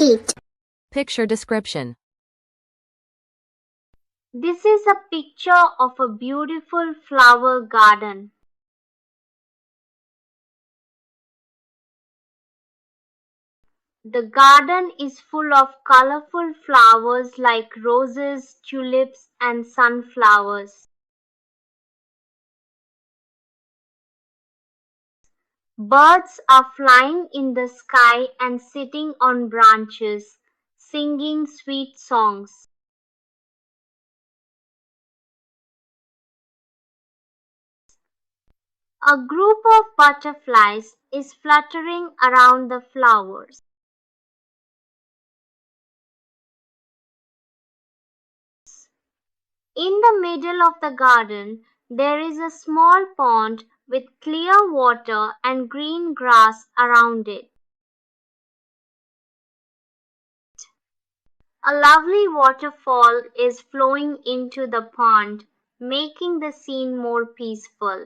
Kidz. Picture description. This is a picture of a beautiful flower garden. The garden is full of colorful flowers like roses, tulips, and sunflowers. Birds are flying in the sky and sitting on branches, singing sweet songs. A group of butterflies is fluttering around the flowers. In the middle of the garden, there is a small pond with clear water and green grass around it. A lovely waterfall is flowing into the pond, making the scene more peaceful.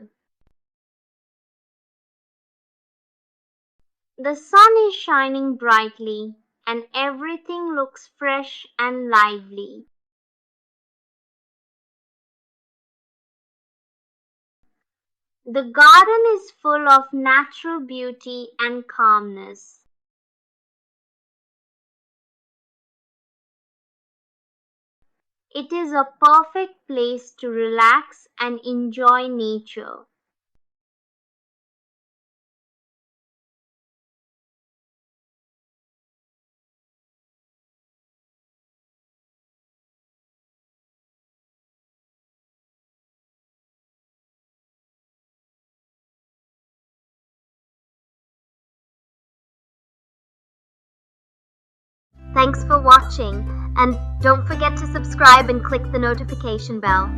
The sun is shining brightly, and everything looks fresh and lively. The garden is full of natural beauty and calmness. It is a perfect place to relax and enjoy nature. Thanks for watching, and don't forget to subscribe and click the notification bell.